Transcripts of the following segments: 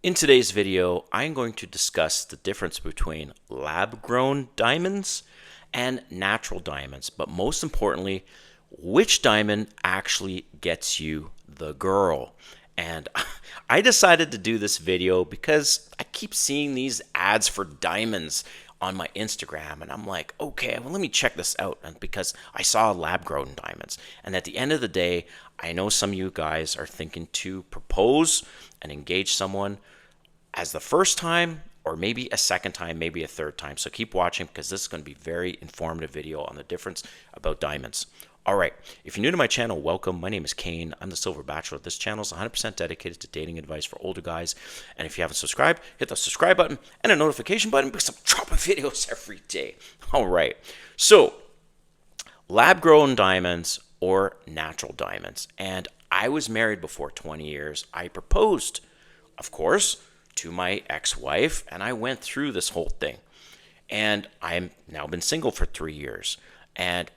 In today's video, I'm going to discuss the difference between lab-grown diamonds and natural diamonds, but most importantly, which diamond actually gets you the girl. And I decided to do this video because I keep seeing these ads for diamonds on my Instagram, and I'm like, okay, well, let me check this out. And because I saw lab-grown diamonds, and at the end of the day, I know some of you guys are thinking to propose and engage someone as the first time, or maybe a second time, maybe a third time. So keep watching because this is going to be a very informative video on the difference about diamonds. All right, if you're new to my channel, welcome. My name is Kane. I'm the Silver Bachelor. This channel is 100% dedicated to dating advice for older guys. And if you haven't subscribed, hit the subscribe button and a notification button because I'm dropping videos every day. All right, so lab-grown diamonds or natural diamonds. And I was married before 20 years. I proposed, of course, to my ex-wife, and I went through this whole thing. And I'm now been single for 3 years. And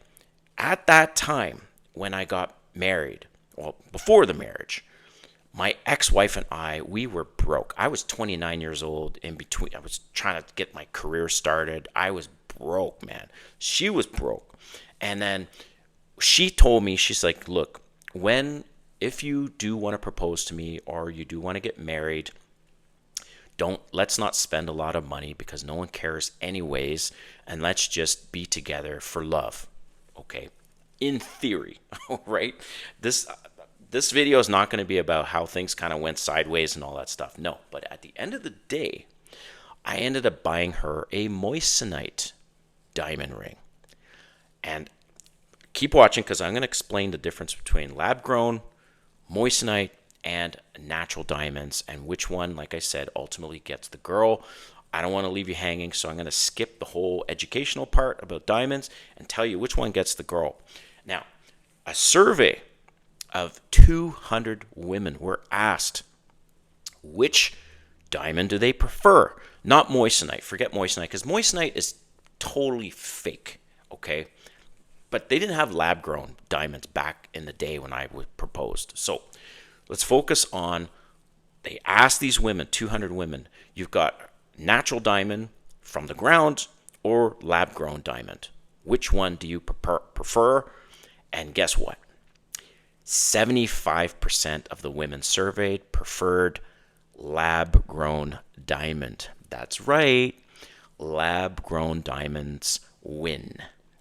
at that time, when I got married, well, before the marriage, my ex-wife and we were broke. I was 29 years old in between. I was trying to get my career started. I was broke, man. She was broke. And then she told me, she's like, look, if you do want to propose to me or you do want to get married, let's not spend a lot of money because no one cares anyways, and let's just be together for love. Okay, in theory. All right, this video is not going to be about how things kind of went sideways and all that stuff. No, but at the end of the day, I ended up buying her a moissanite diamond ring. And keep watching because I'm going to explain the difference between lab-grown, moissanite, and natural diamonds, and which one, like I said, ultimately gets the girl. I don't want to leave you hanging, so I'm going to skip the whole educational part about diamonds and tell you which one gets the girl. Now, a survey of 200 women were asked which diamond do they prefer. Not moissanite. Forget moissanite, because moissanite is totally fake, okay? But they didn't have lab-grown diamonds back in the day when I proposed. So let's focus on, they asked these women, 200 women, you've got natural diamond from the ground or lab-grown diamond. Which one do you prefer? And guess what? 75% of the women surveyed preferred lab-grown diamond. That's right. Lab-grown diamonds win.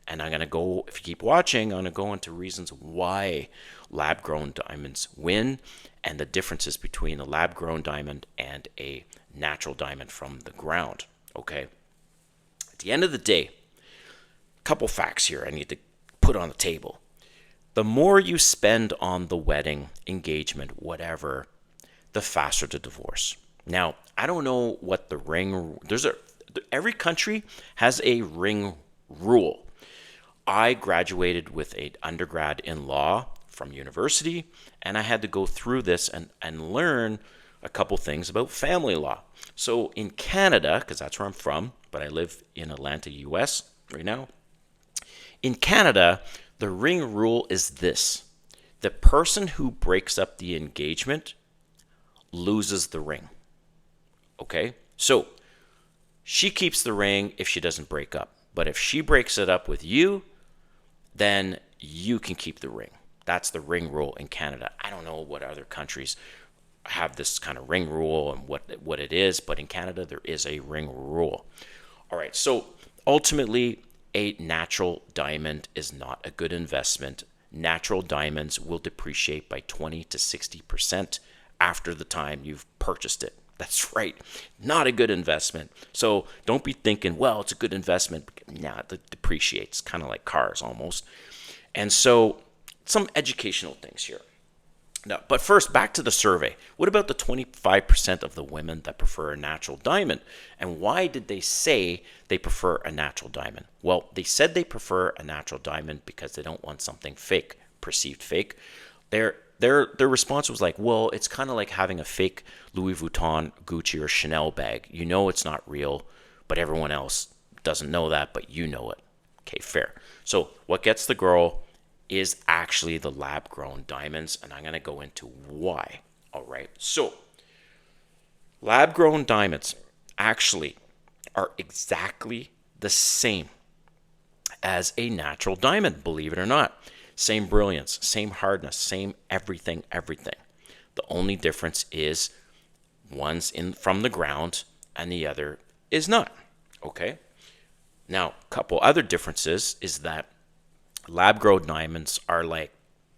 And I'm going to go, if you keep watching, I'm going to go into reasons why lab-grown diamonds win and the differences between a lab-grown diamond and a natural diamond from the ground. Okay? At the end of the day, a couple facts here I need to put on the table. The more you spend on the wedding, engagement, whatever, the faster the divorce. Now, I don't know what the ring, every country has a ring rule. I graduated with an undergrad in law from university, and I had to go through this and learn a couple things about family law. So in Canada, because that's where I'm from, but I live in Atlanta, US right now. In Canada, the ring rule is this. The person who breaks up the engagement loses the ring. Okay? So she keeps the ring if she doesn't break up. But if she breaks it up with you, then you can keep the ring. That's the ring rule in Canada. I don't know what other countries have this kind of ring rule and what it is, but in Canada there is a ring rule. All right, so ultimately a natural diamond is not a good investment. Natural diamonds will depreciate by 20 to 60% after the time you've purchased it. That's right, not a good investment. So don't be thinking, well, it's a good investment. Nah, it depreciates, kind of like cars almost. And so some educational things here. Now, but first, back to the survey. What about the 25% of the women that prefer a natural diamond? And why did they say they prefer a natural diamond? Well, they said they prefer a natural diamond because they don't want something fake, perceived fake. Their response was like, well, it's kind of like having a fake Louis Vuitton, Gucci, or Chanel bag. You know it's not real, but everyone else doesn't know that, but you know it. Okay, fair. So what gets the girl is actually the lab-grown diamonds, and I'm going to go into why. All right, so Lab grown diamonds actually are exactly the same as a natural diamond, believe it or not. Same brilliance, same hardness, same everything, everything. The only difference is one's in from the ground and the other is not. Okay? Now, a couple other differences is that lab grown diamonds are like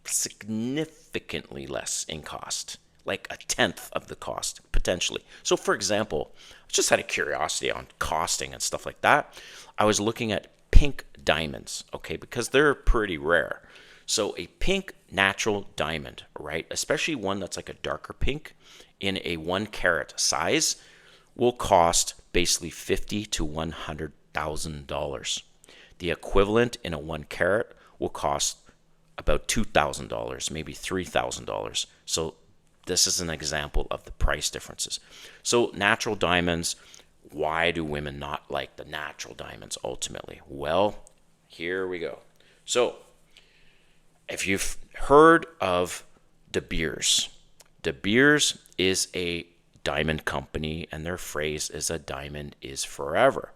significantly less in cost, like a tenth of the cost potentially. So, for example, just out of curiosity on costing and stuff like that, I was looking at pink diamonds, okay, because they're pretty rare. So, a pink natural diamond, right, especially one that's like a darker pink in a 1 carat size, will cost basically $50,000 to $100,000. The equivalent in a 1 carat will cost about $2,000, maybe $3,000. So this is an example of the price differences. So natural diamonds, why do women not like the natural diamonds ultimately? Well, here we go. So if you've heard of De Beers, De Beers is a diamond company and their phrase is a diamond is forever.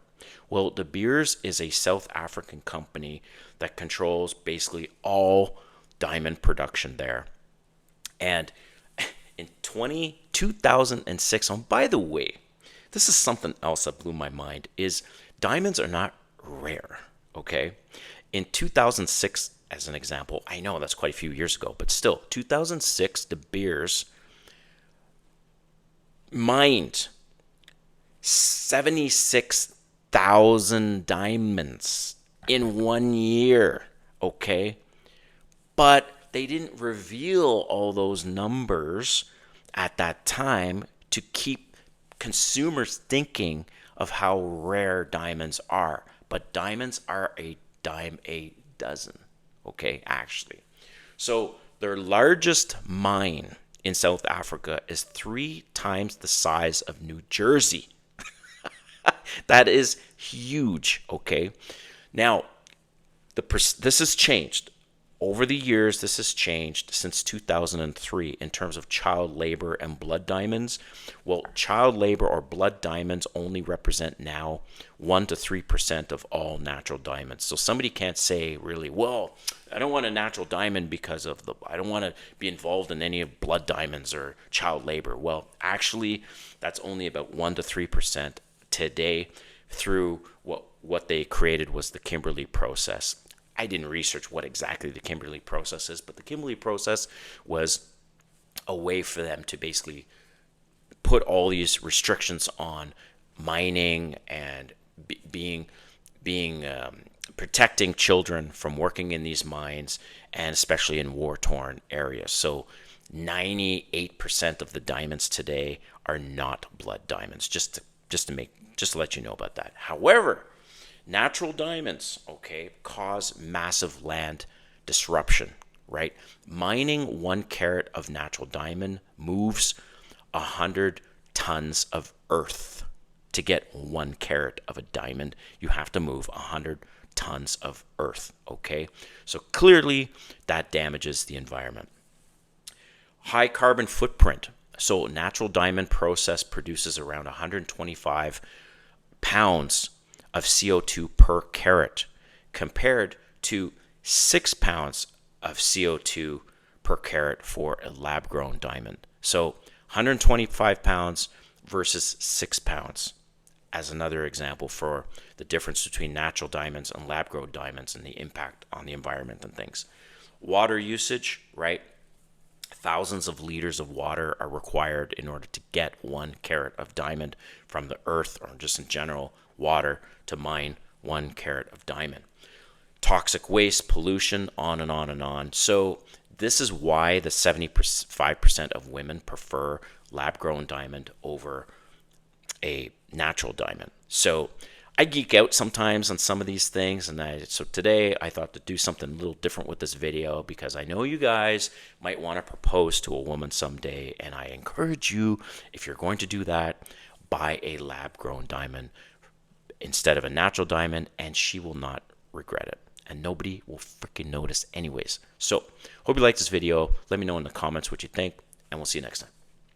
Well, De Beers is a South African company that controls basically all diamond production there. And in 2006, and by the way, this is something else that blew my mind, is diamonds are not rare, okay? In 2006, as an example, I know that's quite a few years ago, but still, 2006, De Beers mined 76,000 diamonds in 1 year, okay? But they didn't reveal all those numbers at that time to keep consumers thinking of how rare diamonds are. But diamonds are a dime a dozen, okay, actually. So their largest mine in South Africa is 3 times the size of New Jersey. That is huge, okay? Now, this has changed. Over the years, this has changed since 2003 in terms of child labor and blood diamonds. Well, child labor or blood diamonds only represent now 1 to 3% of all natural diamonds. So somebody can't say really, well, I don't want a natural diamond because I don't want to be involved in any of blood diamonds or child labor. Well, actually, that's only about 1 to 3% today through what they created was the Kimberley process. I didn't research what exactly the Kimberley process is, but the Kimberley process was a way for them to basically put all these restrictions on mining and protecting children from working in these mines, and especially in war-torn areas. So 98% of the diamonds today are not blood diamonds, just to let you know about that. However, natural diamonds, okay, cause massive land disruption, right? Mining 1 carat of natural diamond moves 100 tons of earth. To get 1 carat of a diamond, you have to move 100 tons of earth, okay? So clearly that damages the environment. High carbon footprint. So natural diamond process produces around 125 pounds of CO2 per carat compared to 6 pounds of CO2 per carat for a lab-grown diamond. So 125 pounds versus 6 pounds as another example for the difference between natural diamonds and lab-grown diamonds and the impact on the environment and things. Water usage, right? Thousands of liters of water are required in order to get 1 carat of diamond from the earth, or just in general water, to mine 1 carat of diamond. Toxic waste, pollution, on and on and on. So this is why the 75% of women prefer lab-grown diamond over a natural diamond. So I geek out sometimes on some of these things, and so today I thought to do something a little different with this video because I know you guys might want to propose to a woman someday, and I encourage you, if you're going to do that, buy a lab-grown diamond instead of a natural diamond, and she will not regret it, and nobody will freaking notice anyways. So hope you liked this video. Let me know in the comments what you think, and we'll see you next time.